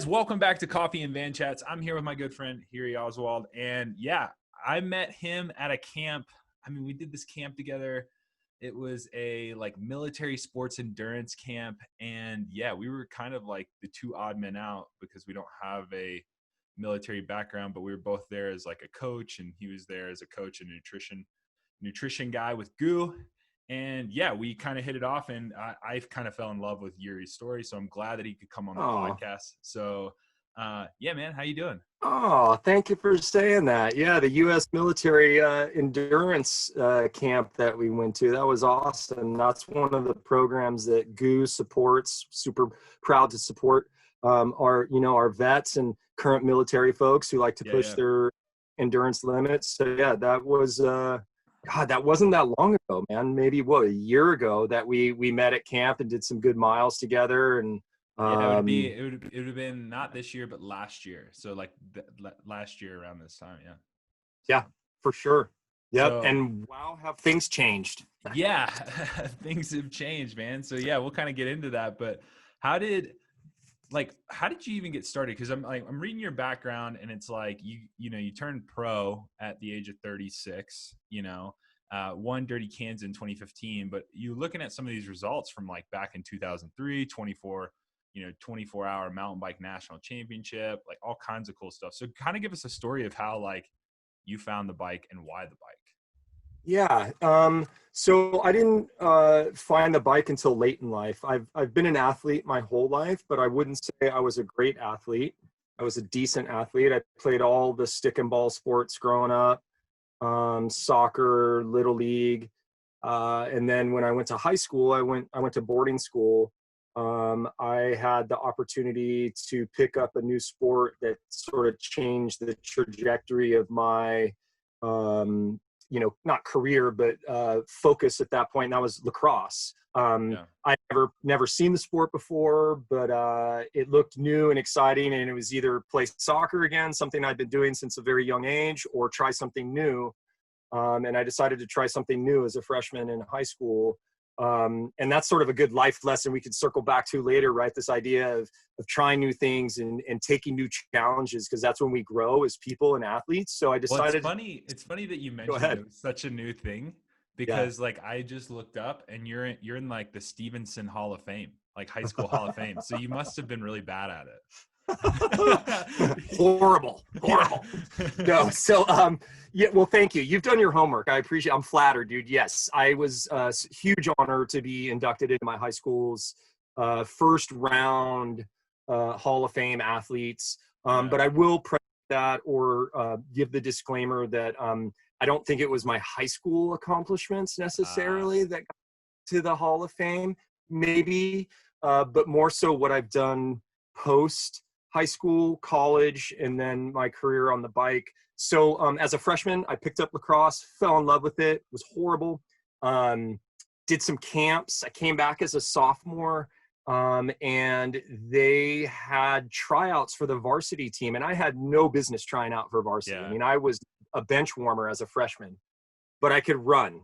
guys, welcome back to Coffee and Van Chats. I'm here with my good friend Yuri Hauswald, and yeah, I met him at a camp. I mean, we did this camp together. It was a like military sports endurance camp, and yeah, we were kind of like the two odd men out because we don't have a military background, but we were both there as like a coach, and he was there as a coach and nutrition guy with Goo. And yeah, we kind of hit it off, and I kind of fell in love with Yuri's story. So I'm glad that he could come on the podcast. So yeah, man, how you doing? Oh, thank you for saying that. Yeah, the U.S. military endurance camp that we went to, that was awesome. That's one of the programs that Goo supports. Super proud to support our vets and current military folks who like to push their endurance limits. So yeah, that was God, that wasn't that long ago, man. Maybe a year ago that we met at camp and did some good miles together. And yeah, it would have been not this year, but last year. So like last year around this time, yeah. Yeah, for sure. Yep. So, and wow, have things changed? Yeah, things have changed, man. So yeah, we'll kind of get into that. But how did you even get started? Because I'm reading your background, and it's like you turned pro at the age of 36. Won Dirty Cans in 2015, but you looking at some of these results from like back in 2003, 24-hour mountain bike national championship, like all kinds of cool stuff. So kind of give us a story of how like you found the bike and why the bike. Yeah. So I didn't find the bike until late in life. I've been an athlete my whole life, but I wouldn't say I was a great athlete. I was a decent athlete. I played all the stick and ball sports growing up, soccer, little league. And then when I went to high school, I went to boarding school. I had the opportunity to pick up a new sport that sort of changed the trajectory of my, not career, but focus at that point. And that was lacrosse. I never seen the sport before, but it looked new and exciting. And it was either play soccer again, something I'd been doing since a very young age, or try something new. And I decided to try something new as a freshman in high school. And that's sort of a good life lesson we could circle back to later, right? This idea of trying new things and taking new challenges, because that's when we grow as people and athletes. So I decided. Well, it's funny that you mentioned it was such a new thing, because like I just looked up, and you're in like the Stevenson Hall of Fame, like high school Hall of Fame. So you must have been really bad at it. horrible. No, so yeah, well, thank you. You've done your homework. I appreciate. I'm flattered, dude. Yes, I was a huge honor to be inducted into my high school's first round Hall of Fame athletes. But I will preface that, or give the disclaimer that I don't think it was my high school accomplishments necessarily that got to the Hall of Fame, maybe, but more so what I've done post high school, college, and then my career on the bike. So as a freshman, I picked up lacrosse, fell in love with it. It was horrible. Did some camps. I came back as a sophomore, and they had tryouts for the varsity team, and I had no business trying out for varsity. I mean, I was a bench warmer as a freshman, but I could run.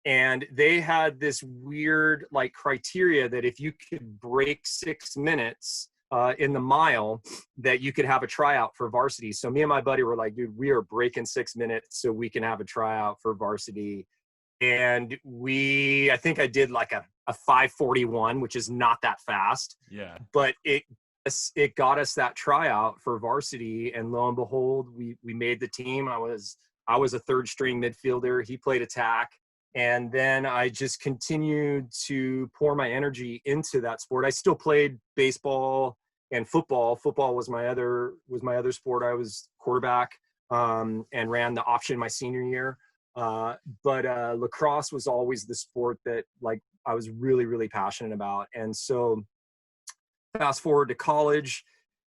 And they had this weird like criteria that if you could break 6 minutes in the mile, that you could have a tryout for varsity. So me and my buddy were like, dude, we are breaking 6 minutes so we can have a tryout for varsity. And I think I did like a 5:41, which is not that fast. Yeah. But it got us that tryout for varsity. And lo and behold, we made the team. I was a third string midfielder. He played attack. And then I just continued to pour my energy into that sport. I still played baseball and football. Football was my other sport. I was quarterback and ran the option my senior year. But lacrosse was always the sport that like I was really, really passionate about. And so fast forward to college,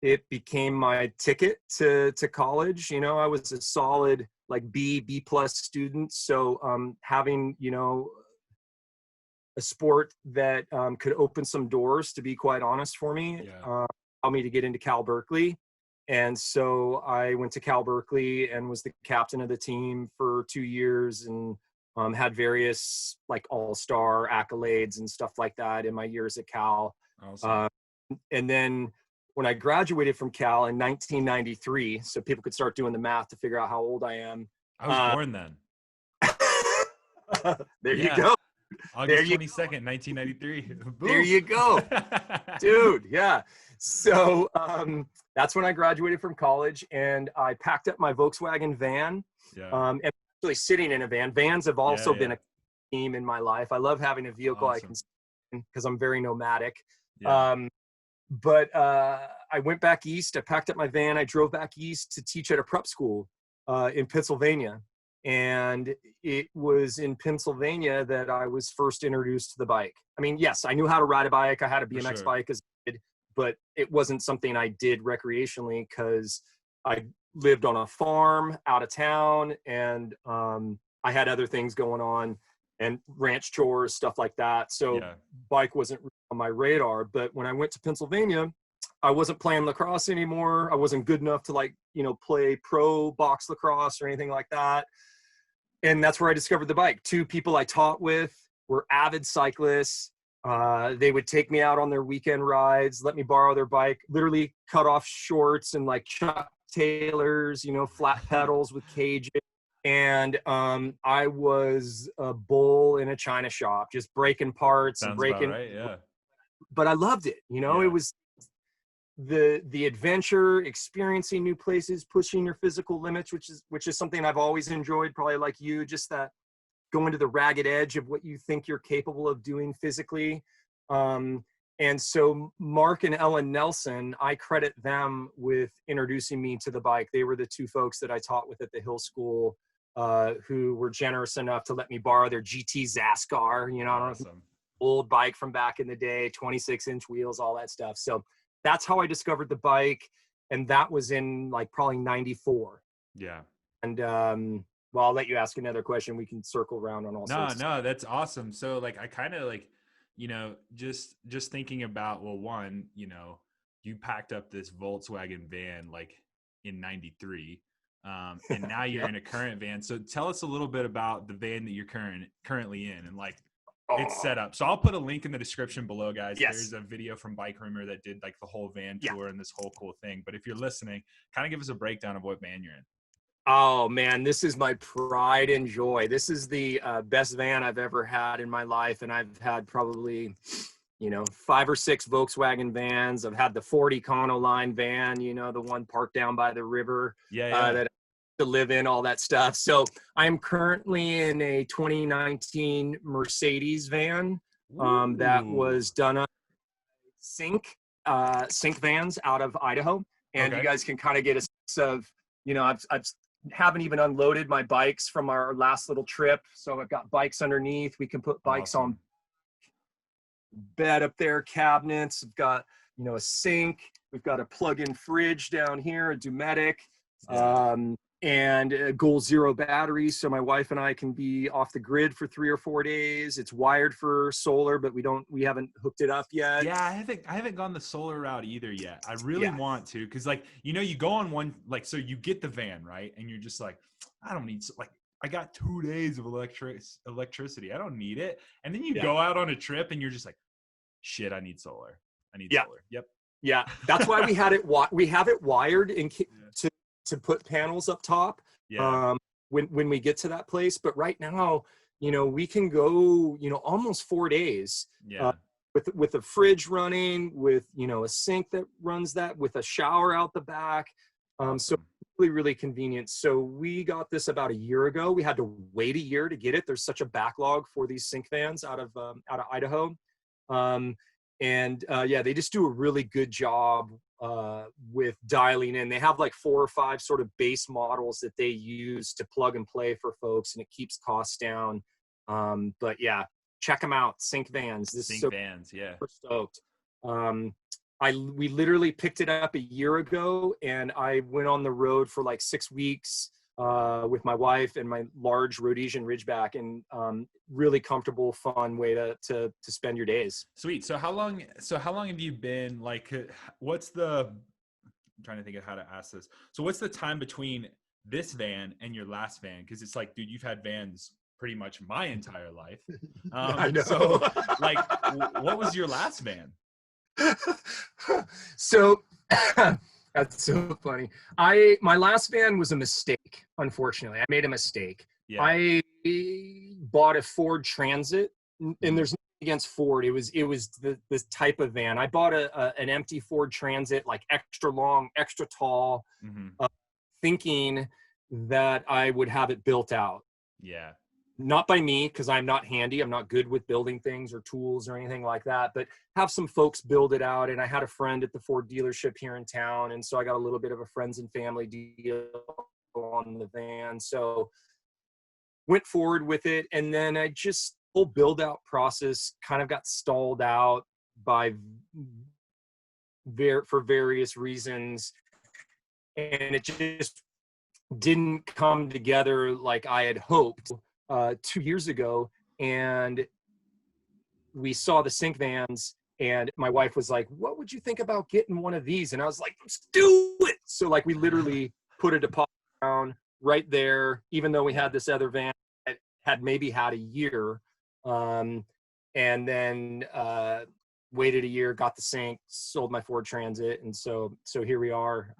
it became my ticket to college. I was a solid like B plus student. So having, a sport that could open some doors, to be quite honest, for me, allowed me to get into Cal Berkeley. And so I went to Cal Berkeley and was the captain of the team for 2 years, and had various like all-star accolades and stuff like that in my years at Cal. Awesome. And then when I graduated from Cal in 1993, so people could start doing the math to figure out how old I am. I was born then. There you go. August 22nd, 1993. There you go. Dude, yeah. So that's when I graduated from college, and I packed up my Volkswagen van. Yeah. And actually sitting in a van. Vans have also been a theme in my life. I love having a vehicle I can sit in because I'm very nomadic. Yeah. But I went back east. I packed up my van. I drove back east to teach at a prep school in Pennsylvania. And it was in Pennsylvania that I was first introduced to the bike. I mean, yes, I knew how to ride a bike. I had a BMX bike as a kid, but it wasn't something I did recreationally because I lived on a farm out of town, and I had other things going on and ranch chores, stuff like that. So bike wasn't on my radar. But when I went to Pennsylvania, I wasn't playing lacrosse anymore. I wasn't good enough to play pro box lacrosse or anything like that. And that's where I discovered the bike. Two people I taught with were avid cyclists. They would take me out on their weekend rides, let me borrow their bike, literally cut off shorts and like Chuck Taylors, flat pedals with cages. And I was a bull in a china shop, just breaking parts. Sounds and breaking. About right, yeah. But I loved it. It was the adventure, experiencing new places, pushing your physical limits, which is something I've always enjoyed, probably like you, just that going to the ragged edge of what you think you're capable of doing physically. And so Mark and Ellen Nelson, I credit them with introducing me to the bike. They were the two folks that I taught with at the Hill School, who were generous enough to let me borrow their GT Zaskar, Awesome. Old bike from back in the day, 26-inch wheels, all that stuff. So that's how I discovered the bike. And that was in probably 94. Yeah. And well, I'll let you ask another question. We can circle around on all sorts. No, that's awesome. So I kind of just thinking about, well, one, you packed up this Volkswagen van in 93. And now you're in a current van. So tell us a little bit about the van that you're currently in and it's set up. So I'll put a link in the description below, guys. Yes. There's a video from Bike Rumor that did the whole van tour and this whole cool thing. But if you're listening, kind of give us a breakdown of what van you're in. Oh man, this is my pride and joy. This is the best van I've ever had in my life. And I've had probably, 5 or 6 Volkswagen vans. I've had the 40 Econoline van, the one parked down by the river that I to live in, all that stuff. So I'm currently in a 2019 Mercedes van that was done on Sync vans out of Idaho. And you guys can kind of get a sense of, I haven't even unloaded my bikes from our last little trip. So I've got bikes underneath. We can put bikes on bed up there, cabinets. We've got, a sink. We've got a plug-in fridge down here, a Dometic. And a Goal Zero batteries, so my wife and I can be off the grid for 3 or 4 days. It's wired for solar, but we haven't hooked it up yet. Yeah, I haven't gone the solar route either yet. I really want to, because you go on one, so you get the van, right, and you're just I don't need I got 2 days of electricity. I don't need it, and then you go out on a trip and you're just shit, I need solar. Solar. Yep. Yeah, that's why we have it wired to put panels up top when we get to that place. But right now, we can go, almost 4 days with a fridge running, with, a sink that runs that, with a shower out the back. So really, really convenient. So we got this about a year ago. We had to wait a year to get it. There's such a backlog for these Sync vans out of Idaho. They just do a really good job with dialing in. They have 4 or 5 sort of base models that they use to plug and play for folks, and it keeps costs down. But yeah, check them out. Sync vans. Vans. Yeah. We're stoked. We literally picked it up a year ago, and I went on the road for 6 weeks with my wife and my large Rhodesian Ridgeback, and really comfortable, fun way to spend your days. Sweet. So how long have you been I'm trying to think of how to ask this. So what's the time between this van and your last van? Because it's dude, you've had vans pretty much my entire life. I know. So what was your last van? So that's so funny. My last van was a mistake. Unfortunately, I made a mistake. Yeah. I bought a Ford Transit, and there's nothing against Ford. It was this type of van. I bought an empty Ford Transit, like extra long, extra tall, thinking that I would have it built out. Yeah. Not by me, because I'm not handy. I'm not good with building things or tools or anything like that, but have some folks build it out. And I had a friend at the Ford dealership here in town. And so I got a little bit of a friends and family deal on the van. So went forward with it. And then I just, whole build out process kind of got stalled out by for various reasons. And it just didn't come together like I had hoped. 2 years ago, and we saw the sync vans, and my wife was like, what would you think about getting one of these? And I was like, let's do it. So like we literally put a deposit down right there, even though we had this other van that had maybe had a year, and then waited a year, got the sync, sold my Ford Transit, and so here we are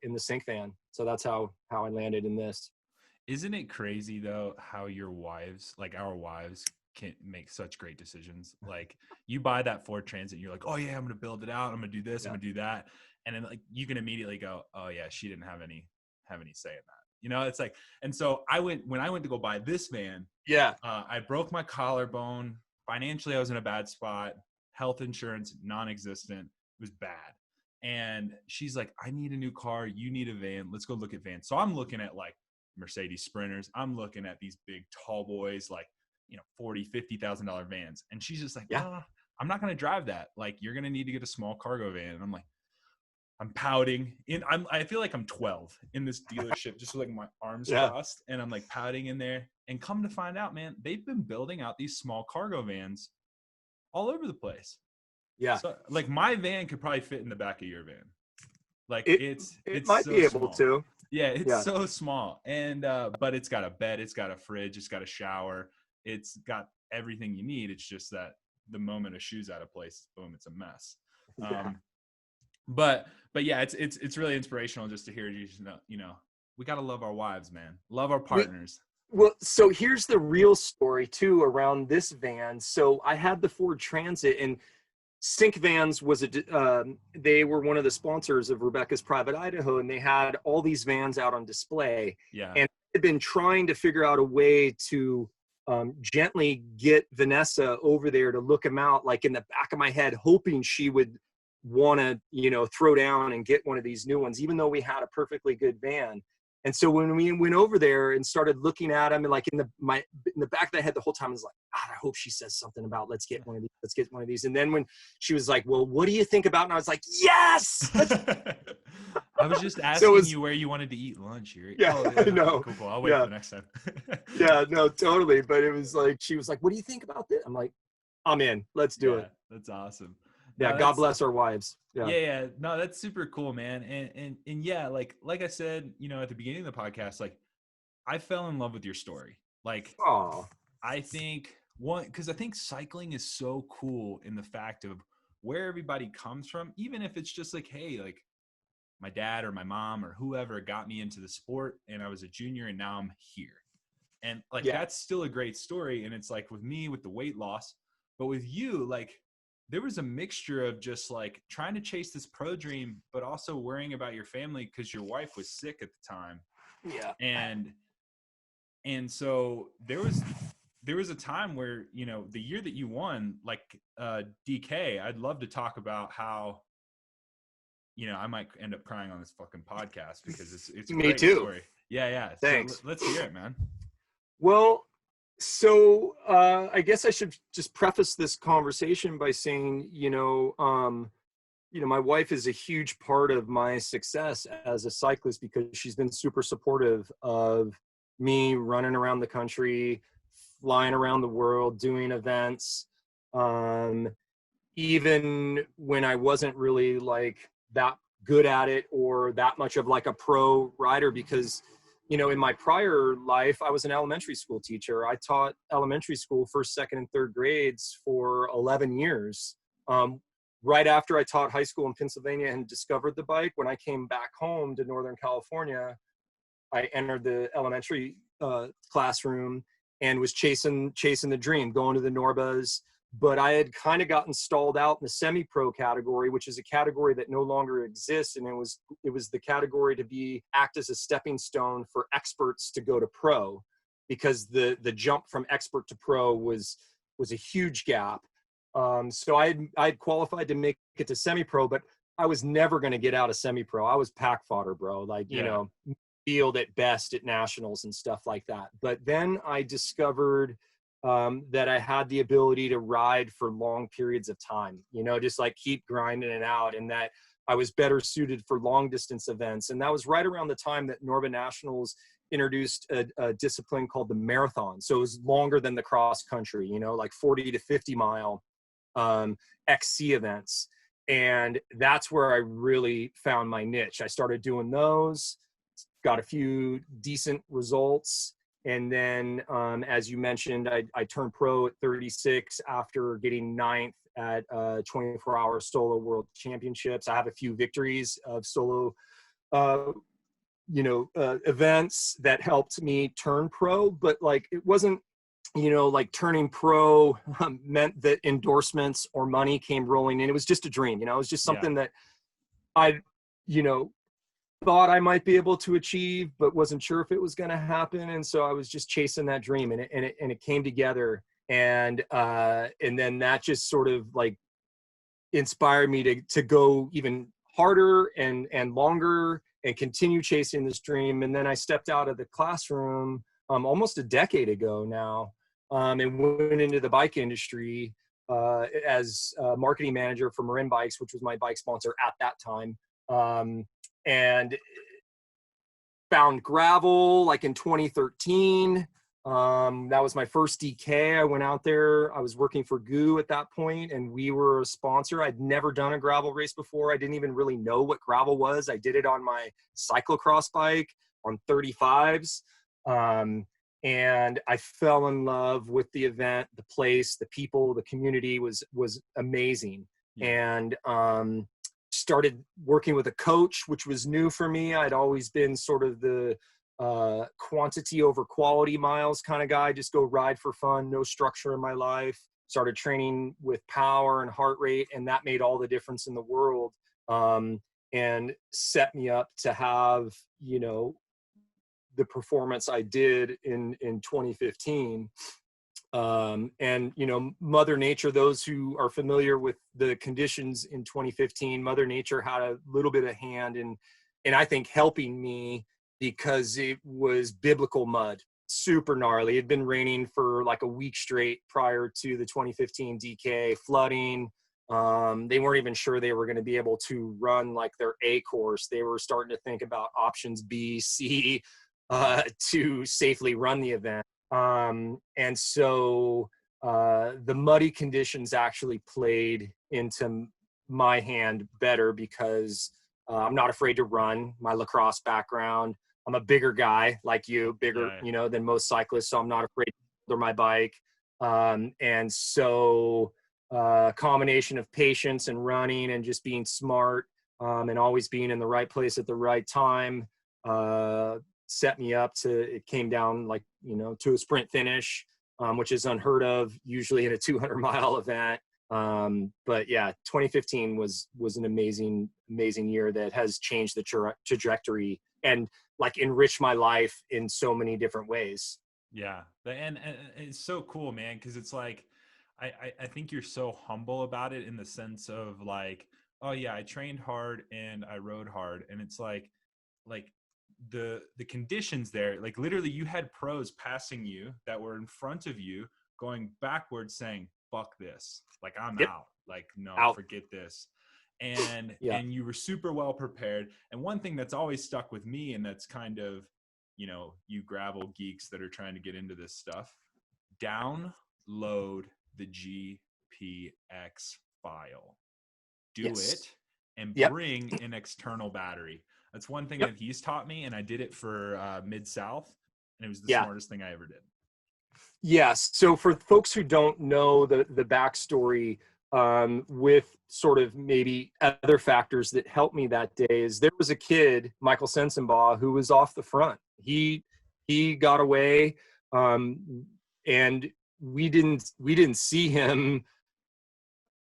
in the sync van. So that's how I landed in this. Isn't it crazy though how your wives, like our wives, can make such great decisions? Like you buy that Ford Transit and you're like, oh yeah, I'm gonna build it out, I'm gonna do this, I'm gonna do that, and then like you can immediately go, oh yeah, she didn't have any say in that. You know, it's like, and so when I went to go buy this van, I broke my collarbone. Financially, I was in a bad spot. Health insurance non-existent. It was bad. And she's like, I need a new car. You need a van. Let's go look at vans. So I'm looking at like Mercedes Sprinters. I'm looking at these big tall boys, like, $40,000-$50,000 vans. And she's just like, I'm not going to drive that. Like, you're going to need to get a small cargo van. And I'm like, I'm pouting. I feel like I'm 12 in this dealership, just like my arms crossed. And I'm like pouting in there. And come to find out, man, they've been building out these small cargo vans all over the place. Yeah. So like my van could probably fit in the back of your van. Like it might so be able small. to. Yeah, it's so small. And but it's got a bed, it's got a fridge, it's got a shower, it's got everything you need. It's just that the moment a shoe's out of place, boom, it's a mess. But yeah, it's really inspirational just to hear you know, we gotta love our wives, man. Love our partners. Well, so here's the real story too around this van. So I had the Ford Transit, and Sync Vans was they were one of the sponsors of Rebecca's Private Idaho, and they had all these vans out on display. Yeah. And I've been trying to figure out a way to gently get Vanessa over there to look them out, like in the back of my head, hoping she would want to, throw down and get one of these new ones, even though we had a perfectly good van. And so when we went over there and started looking at them, and like in the back of the head the whole time, I was like, God, I hope she says something about let's get one of these. And then when she was like, well, what do you think about? And I was like, yes. I was just asking you where you wanted to eat lunch here. I know. Cool. I'll wait for the next time. Yeah, no, totally. But it was like, she was like, what do you think about this? I'm like, I'm in. Let's do it. That's awesome. Yeah, God bless our wives. Yeah. No, that's super cool, man. And yeah, like I said, at the beginning of the podcast, like I fell in love with your story. Like, I think because I think cycling is so cool in the fact of where everybody comes from, even if it's just like, hey, like my dad or my mom or whoever got me into the sport and I was a junior and now I'm here. And like, that's still a great story. And it's like with me, with the weight loss, but with you, like, there was a mixture of just like trying to chase this pro dream, but also worrying about your family because your wife was sick at the time. Yeah. And so there was a time where, the year that you won, like DK, I'd love to talk about how, I might end up crying on this fucking podcast because it's a Me great too. Story. Yeah. Thanks. So let's hear it, man. Well, so I guess I should just preface this conversation by saying, my wife is a huge part of my success as a cyclist because she's been super supportive of me running around the country, flying around the world, doing events, even when I wasn't really like that good at it or that much of like a pro rider because in my prior life, I was an elementary school teacher. I taught elementary school, first, second, and third grades for 11 years. right after I taught high school in Pennsylvania and discovered the bike, when I came back home to Northern California, I entered the elementary classroom and was chasing the dream, going to the Norbas. But I had kind of gotten stalled out in the semi-pro category, which is a category that no longer exists. And it was the category to act as a stepping stone for experts to go to pro, because the jump from expert to pro was a huge gap. So I'd qualified to make it to semi-pro, but I was never going to get out of semi-pro. I was pack fodder, bro. Like, you know, field at best at nationals and stuff like that. But then I discovered that I had the ability to ride for long periods of time, you know, just like keep grinding it out, and that I was better suited for long distance events. And that was right around the time that Norba Nationals introduced a discipline called the marathon. So it was longer than the cross country, you know, like 40 to 50 mile XC events. And that's where I really found my niche. I started doing those, got a few decent results. And then, as you mentioned, I turned pro at 36 after getting 9th at 24-hour solo world championships. I have a few victories of solo, events that helped me turn pro, but like, it wasn't, you know, like turning pro meant that endorsements or money came rolling in. It was just a dream, you know, it was just something that I, you know, thought I might be able to achieve, but wasn't sure if it was going to happen. And so I was just chasing that dream, and it came together. And then that just sort of like inspired me to go even harder and longer and continue chasing this dream. And then I stepped out of the classroom almost a decade ago now, and went into the bike industry as a marketing manager for Marin Bikes, which was my bike sponsor at that time. And found gravel like in 2013. That was my first DK. I went out there. I was working for GU at that point, and we were a sponsor. I'd never done a gravel race before. I didn't even really know what gravel was. I did it on my cyclocross bike on 35s. And I fell in love with the event, the place, the people, the community was amazing. And started working with a coach, which was new for me. I'd always been sort of the quantity over quality miles kind of guy, just go ride for fun, no structure in my life. Started training with power and heart rate, and that made all the difference in the world, and set me up to have, you know, the performance I did in 2015. And, you know, Mother Nature, those who are familiar with the conditions in 2015, Mother Nature had a little bit of hand in I think helping me, because it was biblical mud, super gnarly. It had been raining for like a week straight prior to the 2015 DK, flooding. They weren't even sure they were going to be able to run like their A course. They were starting to think about options B, C, to safely run the event. And so the muddy conditions actually played into my hand better, because I'm not afraid to run. My lacrosse background, I'm a bigger guy like you, bigger, you know, than most cyclists. So I'm not afraid to shoulder my bike. And so a combination of patience and running and just being smart, and always being in the right place at the right time, set me up it came down like, you know, to a sprint finish, which is unheard of usually in a 200-mile event. But yeah, 2015 was an amazing year that has changed the trajectory and like enriched my life in so many different ways. Yeah. And it's so cool, man. Cause it's like, I think you're so humble about it, in the sense of like, oh yeah, I trained hard and I rode hard. And it's like the conditions there, like literally you had pros passing you that were in front of you going backwards saying, fuck this. Like I'm out. Like, no, forget this. And you were super well prepared. And one thing that's always stuck with me, and that's kind of, you know, you gravel geeks that are trying to get into this stuff, download the GPX file. Do it and bring an external battery. That's one thing that he's taught me, and I did it for Mid-South, and it was the smartest thing I ever did. Yes. So for folks who don't know the backstory, with sort of maybe other factors that helped me that day is there was a kid, Michael Sensenbaugh, who was off the front. He got away, and we didn't see him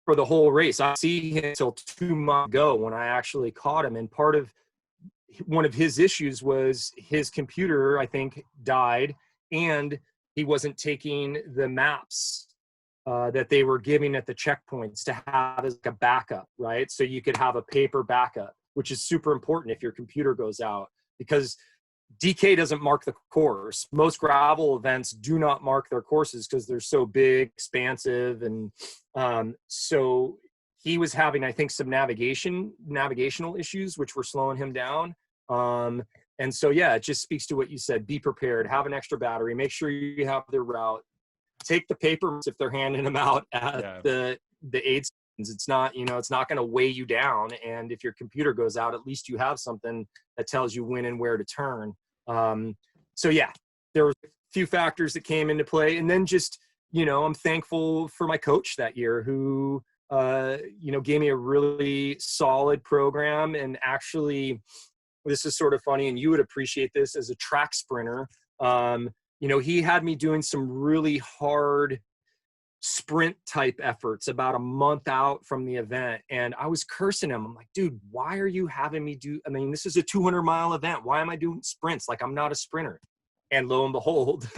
for the whole race. I see him until 2 months ago when I actually caught him. And part of one of his issues was his computer, I think, died, and he wasn't taking the maps that they were giving at the checkpoints to have as a backup, right? So you could have a paper backup, which is super important if your computer goes out, because DK doesn't mark the course. Most gravel events do not mark their courses because they're so big, expansive, and so he was having, I think, some navigational issues, which were slowing him down. And so, yeah, it just speaks to what you said. Be prepared. Have an extra battery. Make sure you have the route. Take the papers if they're handing them out at the aid stations. It's not, it's not going to weigh you down. And if your computer goes out, at least you have something that tells you when and where to turn. So yeah, there were a few factors that came into play. And then just, I'm thankful for my coach that year who, gave me a really solid program. And actually, this is sort of funny, and you would appreciate this as a track sprinter. He had me doing some really hard sprint type efforts about a month out from the event. And I was cursing him. I'm like, dude, why are you having me this is a 200-mile event. Why am I doing sprints? Like, I'm not a sprinter. And lo and behold,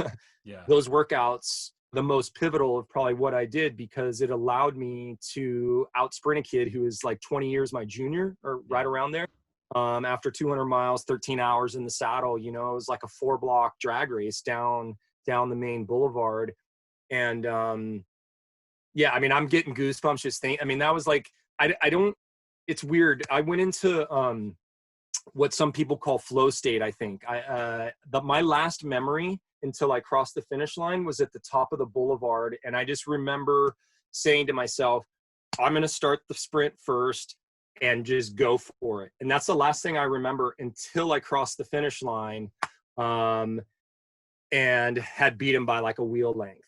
those workouts, the most pivotal of probably what I did, because it allowed me to outsprint a kid who is like 20 years my junior, or right around there. After 200 miles, 13 hours in the saddle, it was like a 4-block drag race down the main boulevard. And, I'm getting goosebumps just thinking. That was like, it's weird. I went into, what some people call flow state. I think my last memory until I crossed the finish line was at the top of the boulevard. And I just remember saying to myself, I'm going to start the sprint first and just go for it. And that's the last thing I remember until I crossed the finish line, and had beat him by like a wheel length.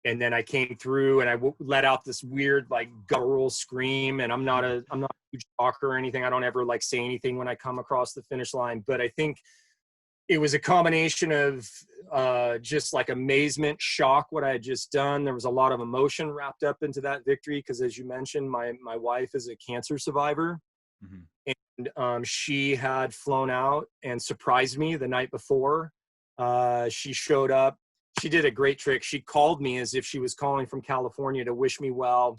And then I came through and I let out this weird, like, guttural scream. And I'm not a huge talker or anything. I don't ever like say anything when I come across the finish line, but I think it was a combination of just like amazement, shock, what I had just done. There was a lot of emotion wrapped up into that victory because, as you mentioned, my wife is a cancer survivor. Mm-hmm. And she had flown out and surprised me the night before. She showed up. She did a great trick. She called me as if she was calling from California to wish me well.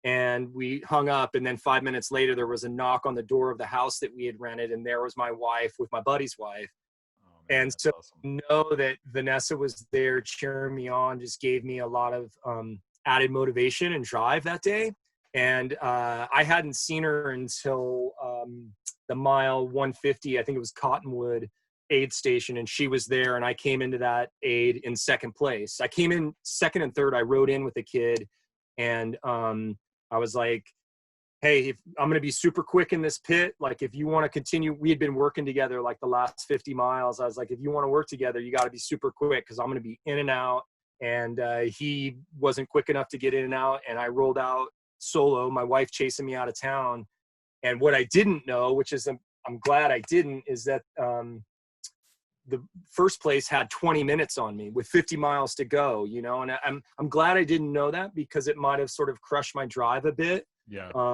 And we hung up. And then 5 minutes later, there was a knock on the door of the house that we had rented. And there was my wife with my buddy's wife. And so awesome. Know that Vanessa was there cheering me on, just gave me a lot of added motivation and drive that day. And I hadn't seen her until the mile 150, I think it was Cottonwood aid station, and she was there, and I came into that aid in second place. I came in second and third. I rode in with a kid, and I was like, hey, if I'm going to be super quick in this pit, like, if you want to continue, we had been working together like the last 50 miles. I was like, if you want to work together, you got to be super quick, because I'm going to be in and out. And he wasn't quick enough to get in and out. And I rolled out solo, my wife chasing me out of town. And what I didn't know, which is I'm glad I didn't, is that the first place had 20 minutes on me with 50 miles to go, and I'm glad I didn't know that, because it might have sort of crushed my drive a bit. Yeah.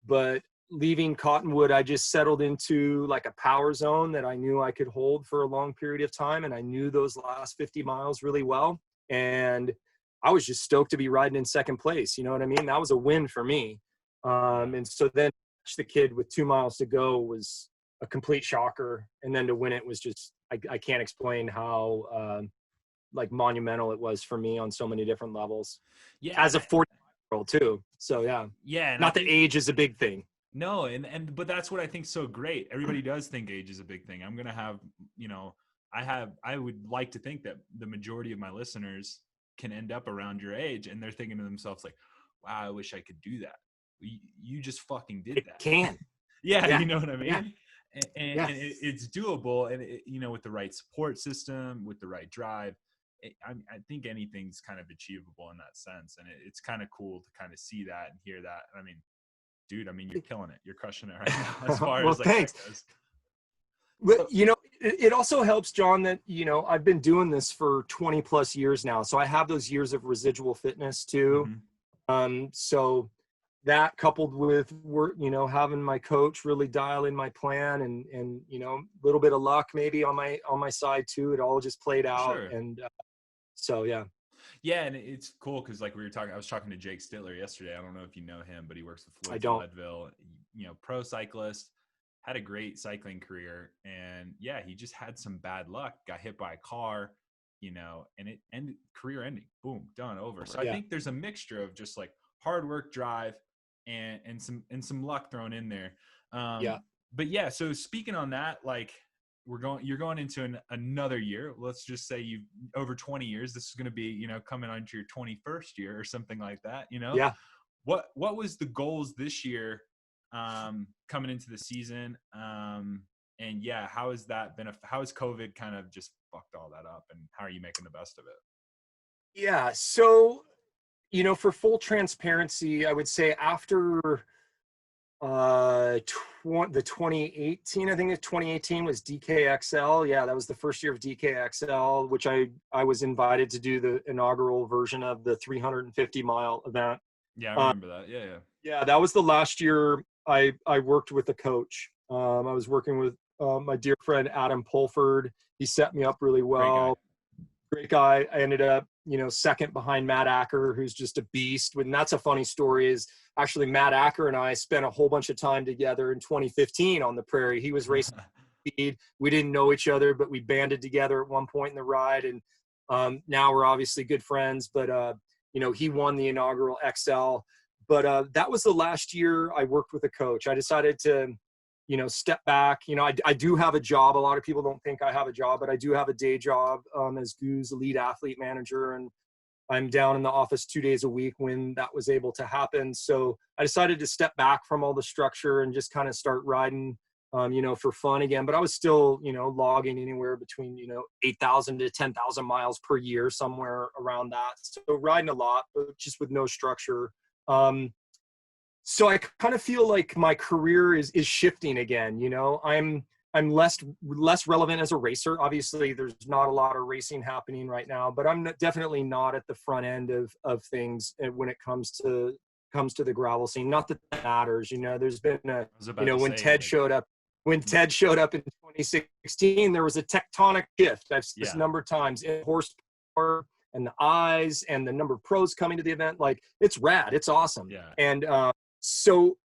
But leaving Cottonwood, I just settled into like a power zone that I knew I could hold for a long period of time. And I knew those last 50 miles really well. And I was just stoked to be riding in second place. You know what I mean? That was a win for me. And so then the kid with 2 miles to go was a complete shocker. And then to win it was just, I can't explain how like monumental it was for me on so many different levels. Yeah. As a 40-year-old too. So yeah. Not that age is a big thing. No. But that's what I think is so great. Everybody does think age is a big thing. I'm going to have, I would like to think that the majority of my listeners can end up around your age, and they're thinking to themselves like, wow, I wish I could do that. You just fucking did that. Can. Yeah. You know what I mean? Yeah. And it's doable. And with the right support system, with the right drive, I think anything's kind of achievable in that sense. And it's kind of cool to kind of see that and hear that. I mean, dude, I mean, you're killing it. You're crushing it right now as far well, as like thanks. that goes. But, you know, it also helps, John, that, you know, I've been doing this for 20 plus years now. So I have those years of residual fitness too. So that coupled with work, you know, having my coach really dial in my plan and, you know, a little bit of luck maybe on my side too. It all just played out. Sure. And so, yeah. Yeah. And it's cool. Cause like I was talking to Jake Stittler yesterday. I don't know if you know him, but he works with Floyd Leadville, you know, pro cyclist, had a great cycling career. And yeah, he just had some bad luck, got hit by a car, you know, and it ended, career ending, boom, done, over. So I think there's a mixture of just like hard work, drive, and some luck thrown in there. But yeah, so speaking on that, like you're going into another year. Let's just say you've over 20 years. This is going to be, you know, coming on to your 21st year or something like that, you know? Yeah. What was the goals this year coming into the season? And yeah, how has that been? How has COVID kind of just fucked all that up, and how are you making the best of it? Yeah. So, you know, for full transparency, I would say after the 2018, I think 2018 was DKXL. Yeah, that was the first year of DKXL, which I was invited to do the inaugural version of the 350-mile event. Yeah, I remember that. Yeah, that was the last year I worked with a coach. I was working with my dear friend Adam Pulford. He set me up really well. Great guy. I ended up, you know, second behind Matt Acker, who's just a beast. And that's a funny story is actually Matt Acker and I spent a whole bunch of time together in 2015 on the prairie. He was racing speed. We didn't know each other, but we banded together at one point in the ride. And now we're obviously good friends, but, you know, he won the inaugural XL. But that was the last year I worked with a coach. I decided to, you know, step back. You know, I do have a job. A lot of people don't think I have a job, but I do have a day job as Goo's lead athlete manager. And I'm down in the office 2 days a week when that was able to happen. So I decided to step back from all the structure and just kind of start riding, you know, for fun again. But I was still, you know, logging anywhere between, you know, 8,000 to 10,000 miles per year, somewhere around that. So riding a lot, but just with no structure. So I kind of feel like my career is shifting again. You know, I'm less relevant as a racer. Obviously, there's not a lot of racing happening right now, but I'm definitely not at the front end of things when it comes to the gravel scene. Not that that matters. You know, there's been when Ted showed up in 2016, there was a tectonic shift. I've seen this a number of times in horsepower and the eyes and the number of pros coming to the event. Like, it's rad. It's awesome. Yeah. And so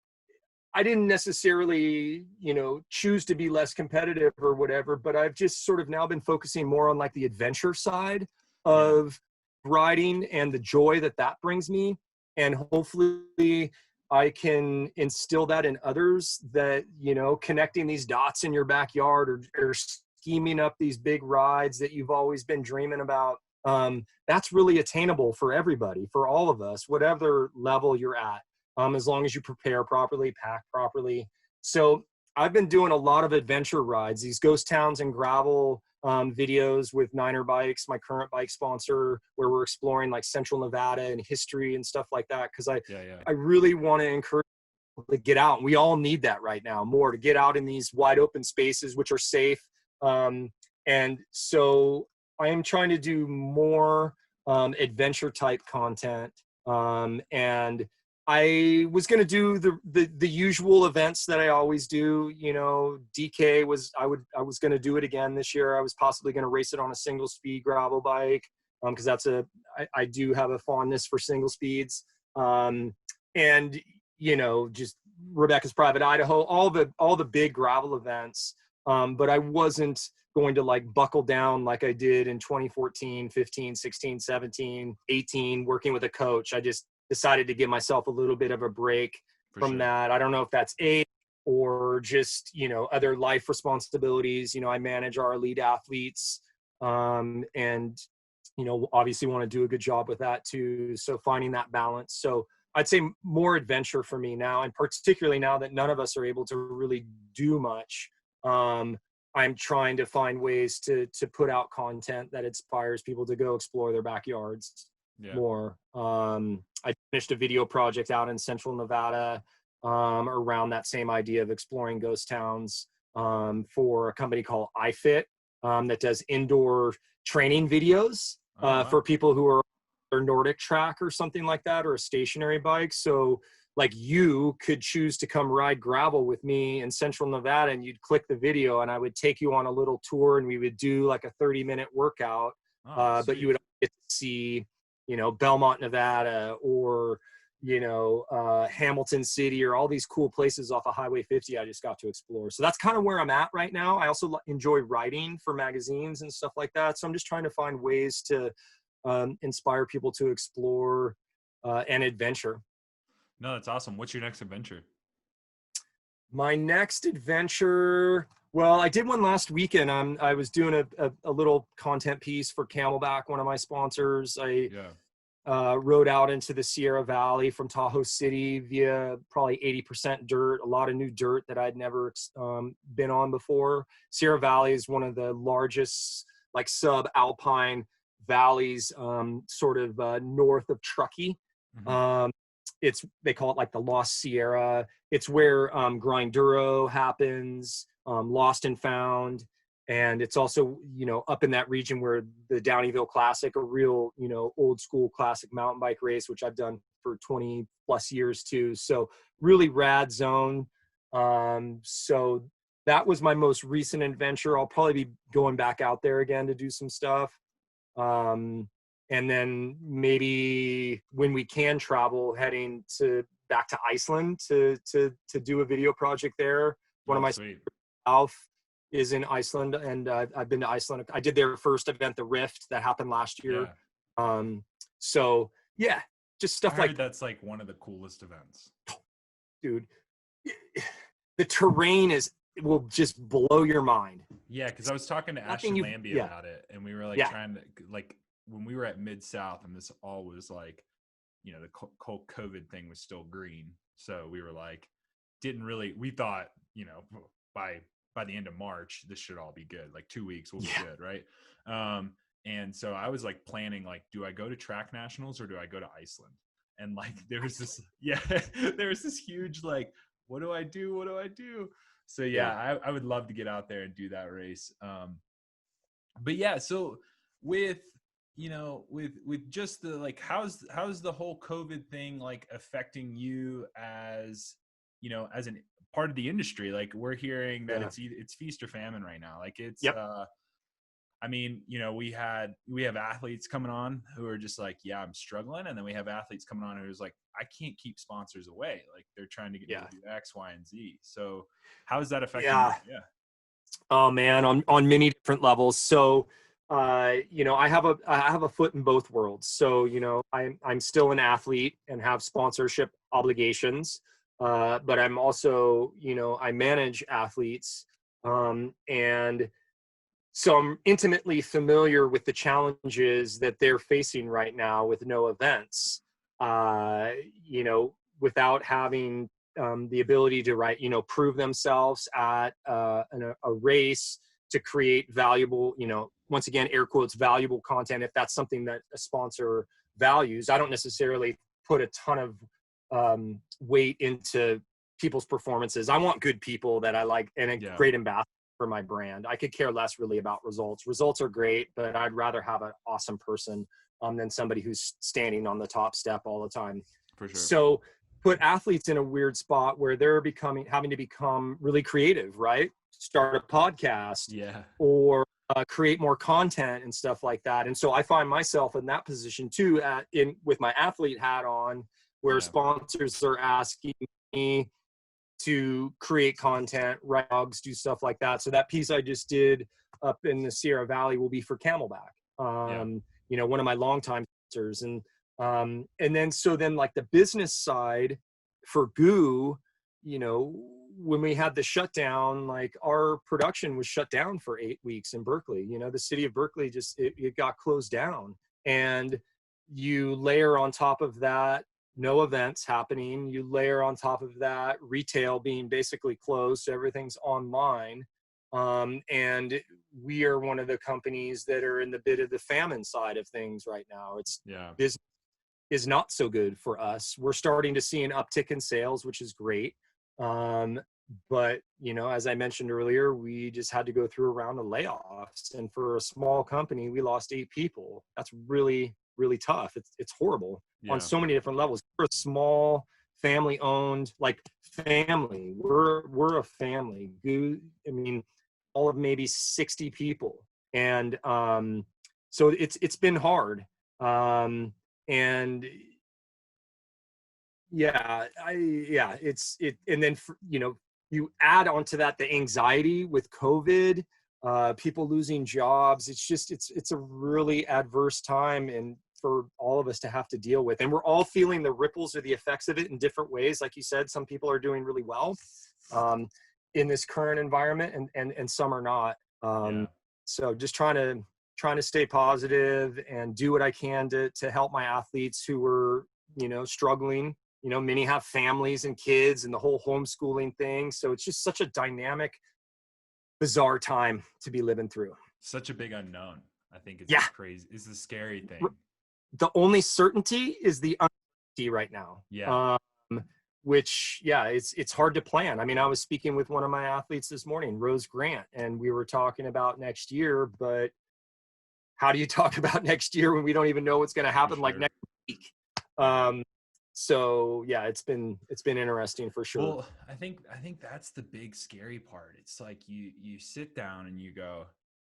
I didn't necessarily, you know, choose to be less competitive or whatever, but I've just sort of now been focusing more on like the adventure side of riding and the joy that brings me. And hopefully I can instill that in others, that, you know, connecting these dots in your backyard or scheming up these big rides that you've always been dreaming about. That's really attainable for everybody, for all of us, whatever level you're at. As long as you prepare properly, pack properly. So I've been doing a lot of adventure rides, these ghost towns and gravel videos with Niner Bikes, my current bike sponsor, where we're exploring like Central Nevada and history and stuff like that. Cause I really want to encourage people to get out. And we all need that right now, more to get out in these wide open spaces, which are safe. And so I am trying to do more adventure type content. And I was going to do the usual events that I always do. You know, DK I was going to do it again this year. I was possibly going to race it on a single speed gravel bike. Cause I do have a fondness for single speeds. And, you know, just Rebecca's Private Idaho, all the big gravel events. But I wasn't going to like buckle down like I did in 2014, 15, 16, 17, 18, working with a coach. I just decided to give myself a little bit of a break from that. I don't know if that's age or just, you know, other life responsibilities. You know, I manage our elite athletes, and, you know, obviously want to do a good job with that too. So finding that balance. So I'd say more adventure for me now, and particularly now that none of us are able to really do much. I'm trying to find ways to put out content that inspires people to go explore their backyards more. I finished a video project out in Central Nevada around that same idea of exploring ghost towns for a company called iFit that does indoor training videos for people who are or Nordic track or something like that, or a stationary bike. So like you could choose to come ride gravel with me in Central Nevada, and you'd click the video and I would take you on a little tour and we would do like a 30-minute workout. But you would get to see, you know, Belmont, Nevada, or, you know, Hamilton City, or all these cool places off of Highway 50 I just got to explore. So that's kind of where I'm at right now. I also enjoy writing for magazines and stuff like that. So I'm just trying to find ways to inspire people to explore and adventure. No, that's awesome. What's your next adventure? My next adventure, well, I did one last weekend. I was doing a little content piece for Camelback, one of my sponsors. I rode out into the Sierra Valley from Tahoe City via probably 80% dirt, a lot of new dirt that I'd never been on before. Sierra Valley is one of the largest like sub-alpine valleys sort of north of Truckee. They call it like the Lost Sierra. It's where Grinduro happens, Lost and Found. And it's also, you know, up in that region where the Downeyville Classic, a real, you know, old school classic mountain bike race, which I've done for 20 plus years too. So really rad zone. So that was my most recent adventure. I'll probably be going back out there again to do some stuff. And then maybe when we can travel, heading back to Iceland to do a video project there. One of my Alf is in Iceland, and I've been to Iceland. I did their first event, the Rift, that happened last year. So yeah, just stuff like that's like one of the coolest events. Dude, the terrain will just blow your mind. Yeah, because I was talking to Ashton Lambie about it, and we were like trying to, like, when we were at Mid-South, and this all was like, you know, the whole COVID thing was still green. So we were like, we thought, you know, by the end of March, this should all be good. Like 2 weeks will be good, right? And so I was like planning, like, do I go to track nationals or do I go to Iceland? And like, there was this, there was this huge, like, what do I do? What do I do? So I would love to get out there and do that race. But yeah, so with, you know, with just the, like, how's the whole COVID thing like affecting you as, you know, as an part of the industry? Like, we're hearing that it's feast or famine right now. Like, it's I mean, you know, we have athletes coming on who are just like, yeah, I'm struggling. And then we have athletes coming on who's like, I can't keep sponsors away. Like, they're trying to get me to do X, Y, and Z. So how is that affecting you? Oh man, on many different levels. So you know, I have a foot in both worlds. So, you know, I'm still an athlete and have sponsorship obligations. But I'm also, you know, I manage athletes. And so I'm intimately familiar with the challenges that they're facing right now with no events, you know, without having the ability to prove themselves at a race, to create valuable, you know, once again, air quotes, valuable content. If that's something that a sponsor values, I don't necessarily put a ton of weight into people's performances. I want good people that I like and a great ambassador for my brand. I could care less really about results. Results are great, but I'd rather have an awesome person than somebody who's standing on the top step all the time. For sure. So put athletes in a weird spot where they're having to become really creative, right? Start a podcast, or create more content and stuff like that. And so I find myself in that position too, with my athlete hat on, where sponsors are asking me to create content, write blogs, do stuff like that. So that piece I just did up in the Sierra Valley will be for Camelback, you know, one of my longtime sponsors. And then like the business side for GOO, you know, when we had the shutdown, like our production was shut down for 8 weeks in Berkeley. You know, the city of Berkeley just, it got closed down. And you layer on top of that, no events happening. You layer on top of that, retail being basically closed. So everything's online. And we are one of the companies that are in the bit of the famine side of things right now. It's Yeah. business is not so good for us. We're starting to see an uptick in sales, which is great. But as I mentioned earlier, we just had to go through a round of layoffs, and for a small company, we lost 8 people. That's really, really tough. It's horrible on Yeah. so many different levels. We're a small family owned, like family. We're a family. I mean, all of maybe 60 people, and so it's been hard. And and then you add onto that the anxiety with COVID, people losing jobs. It's a really adverse time, and for all of us to have to deal with, and we're all feeling the ripples or the effects of it in different ways. Like you said, some people are doing really well in this current environment, and some are not. So just trying to stay positive and do what I can to help my athletes who are struggling. Many have families and kids and the whole homeschooling thing. So it's just such a dynamic, bizarre time to be living through. Such a big unknown. I think it's crazy. It's the scary thing. The only certainty is the uncertainty right now. Yeah. Which, it's hard to plan. I mean, I was speaking with one of my athletes this morning, Rose Grant, and we were talking about next year, but how do you talk about next year when we don't even know what's going to happen like next week? So it's been interesting for sure. Well, I think that's the big scary part. It's like you sit down and you go,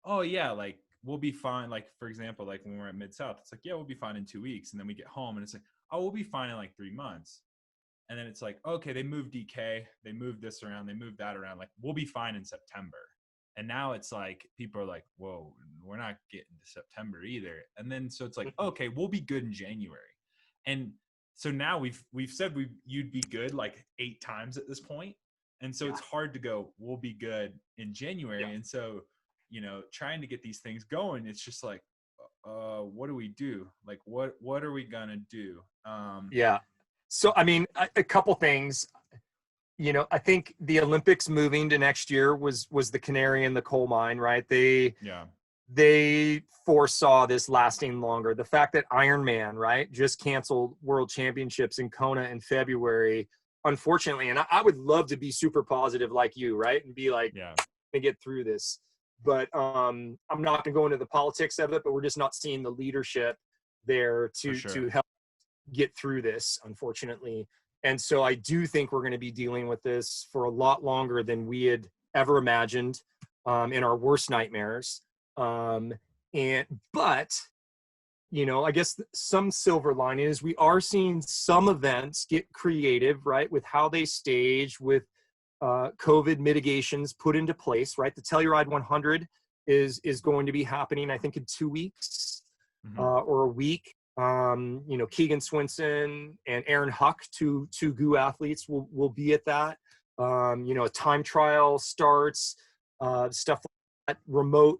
oh yeah, like we'll be fine. Like for example, like when we're at Mid-South, it's like, yeah, we'll be fine in 2 weeks. And then we get home and it's like, oh, we'll be fine in like 3 months. And then it's like, okay, they moved DK, they moved this around, they moved that around. Like we'll be fine in September. And now it's like, people are like, whoa, we're not getting to September either. And then, so it's like, okay, we'll be good in January. And so now we've said you'd be good like 8 times at this point. And so it's hard to go, we'll be good in January. And so, trying to get these things going, it's just like, what do we do? Like, what are we gonna do? So, I mean, a couple things. I think the Olympics moving to next year was the canary in the coal mine, right? They foresaw this lasting longer. The fact that Ironman, right, just canceled World Championships in Kona in February, unfortunately, and I would love to be super positive like you, right, and be like, to get through this. But I'm not going to go into the politics of it, but we're just not seeing the leadership there to help get through this, unfortunately. And so I do think we're going to be dealing with this for a lot longer than we had ever imagined in our worst nightmares. But I guess some silver lining is we are seeing some events get creative, right, with how they stage, with COVID mitigations put into place, right? The Telluride 100 is going to be happening, I think, in 2 weeks or a week. Keegan Swinson and Aaron Huck, two GU athletes, will be at that. A time trial starts, stuff like that, remote,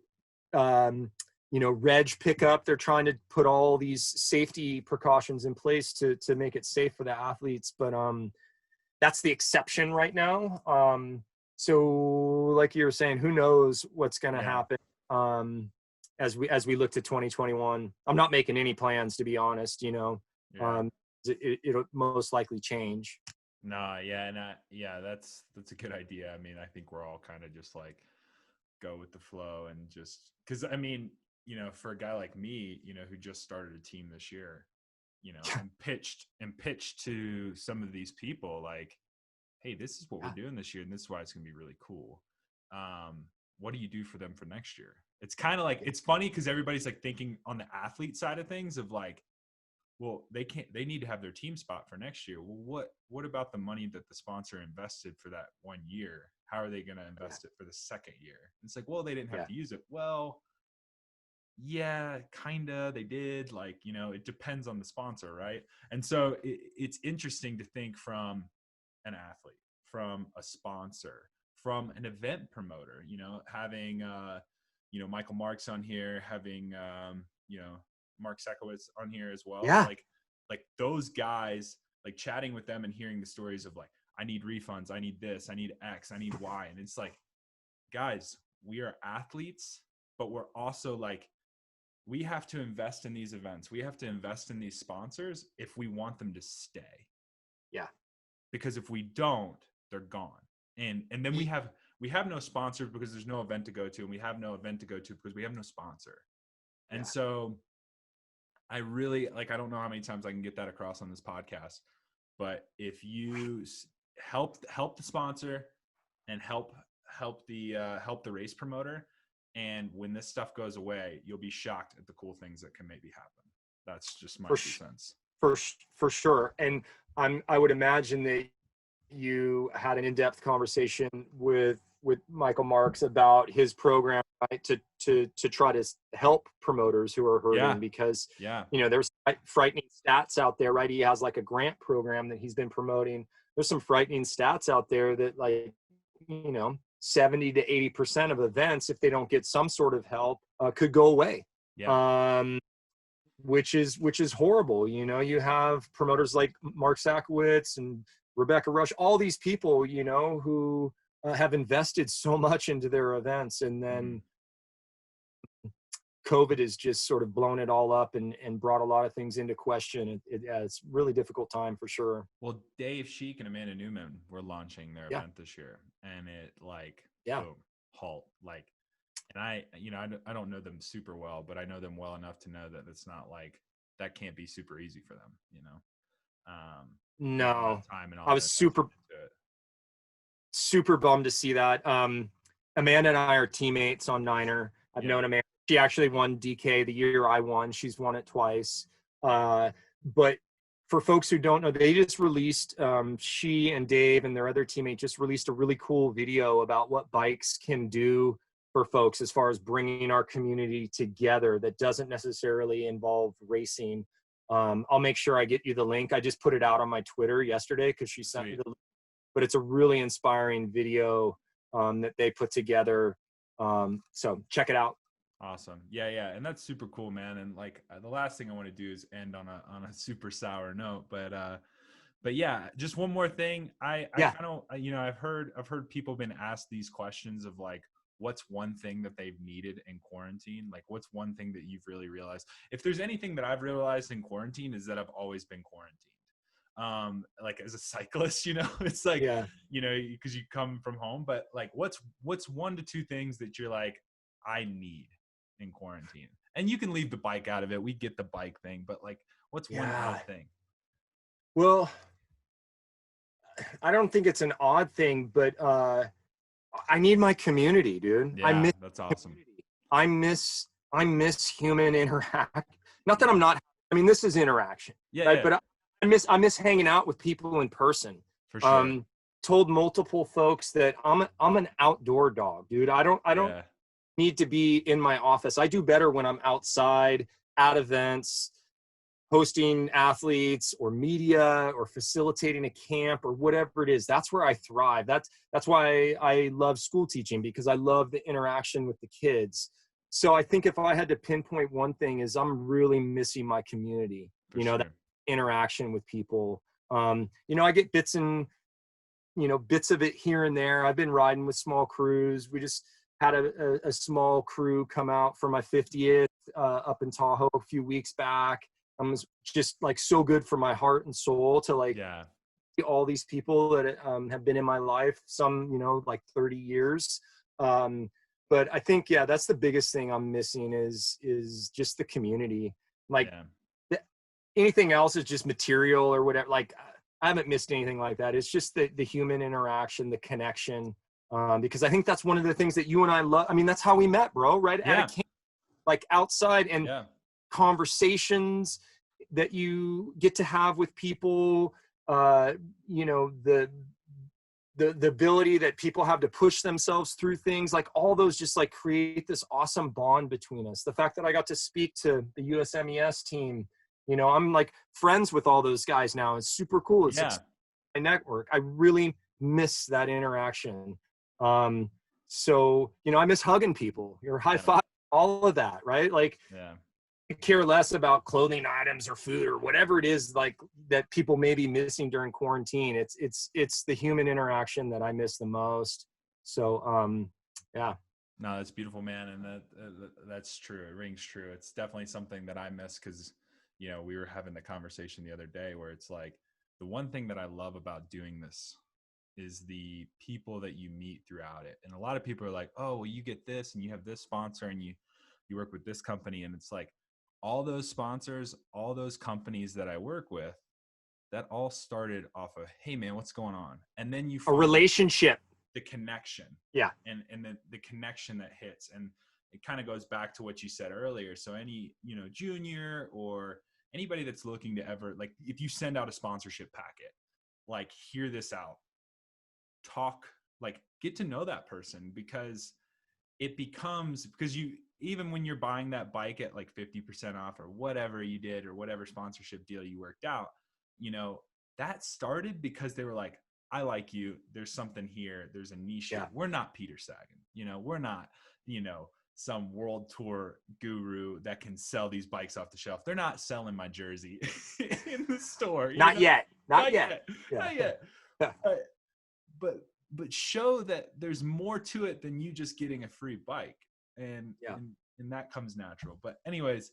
reg pickup. They're trying to put all these safety precautions in place to make it safe for the athletes. But that's the exception right now. So like you were saying, who knows what's going to happen as we look to 2021. I'm not making any plans, to be honest. It'll most likely change. That's a good idea. I mean, I think we're all kind of just like go with the flow, and just because I mean, for a guy like me, who just started a team this year, and pitched to some of these people like, hey, this is what we're doing this year, and this is why it's going to be really cool. What do you do for them for next year? It's kind of like, it's funny because everybody's like thinking on the athlete side of things of like, well, they need to have their team spot for next year. Well, what about the money that the sponsor invested for that 1 year? How are they going to invest it for the second year? And it's like, well, they didn't have to use it. Well, yeah, kinda, they did. Like, it depends on the sponsor, right? And so it's interesting to think from an athlete, from a sponsor, from an event promoter, having, Michael Marks on here, having, Mark Sekowitz on here as well. Like those guys, like chatting with them and hearing the stories of like, I need refunds, I need this, I need X, I need Y. And it's like, guys, we are athletes, but we're also like, we have to invest in these events. We have to invest in these sponsors if we want them to stay. Yeah. Because if we don't, they're gone. And then we have no sponsors because there's no event to go to, and we have no event to go to because we have no sponsor. And so I really, like, I don't know how many times I can get that across on this podcast, but if you help the sponsor and help the race promoter, and when this stuff goes away, you'll be shocked at the cool things that can maybe happen. That's just my 2 cents. For sure. And I would imagine that you had an in-depth conversation with Michael Marks about his program, right, to try to help promoters who are hurting, because there's frightening stats out there, right? He has like a grant program that he's been promoting. There's some frightening stats out there that, like, 70 to 80% of events, if they don't get some sort of help, could go away. Which is horrible. You have promoters like Mark Sakowitz and Rebecca Rush, all these people, who have invested so much into their events, and then COVID has just sort of blown it all up and brought a lot of things into question. It's a really difficult time for sure. Well, Dave Sheik and Amanda Newman were launching their event this year, and it boom, halt. Like, and I don't know them super well, but I know them well enough to know that it's not like that can't be super easy for them, No, time and all I was super bummed to see that. Amanda and I are teammates on Niner. I've known Amanda. She actually won DK the year I won. She's won it twice. But for folks who don't know, they just released, she and Dave and their other teammate just released a really cool video about what bikes can do for folks as far as bringing our community together that doesn't necessarily involve racing. I'll make sure I get you the link. I just put it out on my Twitter yesterday because she sent me the link. But it's a really inspiring video that they put together. So check it out. Awesome. Yeah. And that's super cool, man. And like, the last thing I want to do is end on a super sour note, but yeah, just one more thing. I kind of, I've heard people been asked these questions of like, what's one thing that they've needed in quarantine? Like, what's one thing that you've really realized? If there's anything that I've realized in quarantine, is that I've always been quarantined. Like as a cyclist, it's like, because you come from home, but like, what's 1 to 2 things that you're like, I need in quarantine? And you can leave the bike out of it. We get the bike thing, but like, what's one odd thing? Well, I don't think it's an odd thing, but I need my community, dude. Yeah, that's awesome. I miss human interaction. Not that I'm not. I mean, this is interaction, right? But I miss hanging out with people in person. For sure. Told multiple folks that I'm an outdoor dog, dude. I don't need to be in my office. I do better when I'm outside at events, hosting athletes or media or facilitating a camp or whatever it is. That's where I thrive. That's why I love school teaching, because I love the interaction with the kids. So I think if I had to pinpoint one thing, is I'm really missing my community, that interaction with people. I get bits of it here and there. I've been riding with small crews. We just had a small crew come out for my 50th up in Tahoe a few weeks back. It was just like so good for my heart and soul to see all these people that have been in my life, some, like 30 years. But I think, that's the biggest thing I'm missing is just the community. Like anything else is just material or whatever. Like I haven't missed anything like that. It's just the human interaction, the connection. Because I think that's one of the things that you and I love. I mean, that's how we met, bro, right? At a camp, like outside, and conversations that you get to have with people, the ability that people have to push themselves through things, like all those just like create this awesome bond between us. The fact that I got to speak to the USMES team, I'm like friends with all those guys now. It's super cool. It's my network. I really miss that interaction. So, I miss hugging people, your high five, all of that, right? Like, I care less about clothing items or food or whatever it is like that people may be missing during quarantine. It's the human interaction that I miss the most. So, No, that's beautiful, man. And that's true. It rings true. It's definitely something that I miss because, you know, we were having the conversation the other day where it's like the one thing that I love about doing this is the people that you meet throughout it. And a lot of people are like, oh, well, you get this and you have this sponsor and you work with this company. And it's like all those sponsors, all those companies that I work with, that all started off of, hey man, what's going on? And then you A find relationship. the connection. Yeah. And then the connection that hits. And it kind of goes back to what you said earlier. So any, you know, junior or anybody that's looking to ever, like if you send out a sponsorship packet, like hear this out, talk, like get to know that person, because it becomes, because you, even when you're buying that bike at like 50% off or whatever you did or whatever sponsorship deal you worked out, you know, that started because they were like, I like you. There's something here. There's a niche here. We're not Peter Sagan. You know, we're not, you know, some world tour guru that can sell these bikes off the shelf. They're not selling my jersey in the store. Not yet. Not yet. Not yet. But show that there's more to it than you just getting a free bike. And that comes natural. But anyways,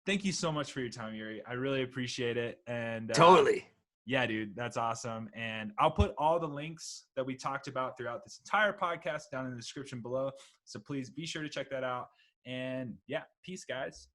thank you so much for your time, Yuri. I really appreciate it. And totally. Yeah, dude, that's awesome. And I'll put all the links that we talked about throughout this entire podcast down in the description below. So please be sure to check that out. And yeah, peace, guys.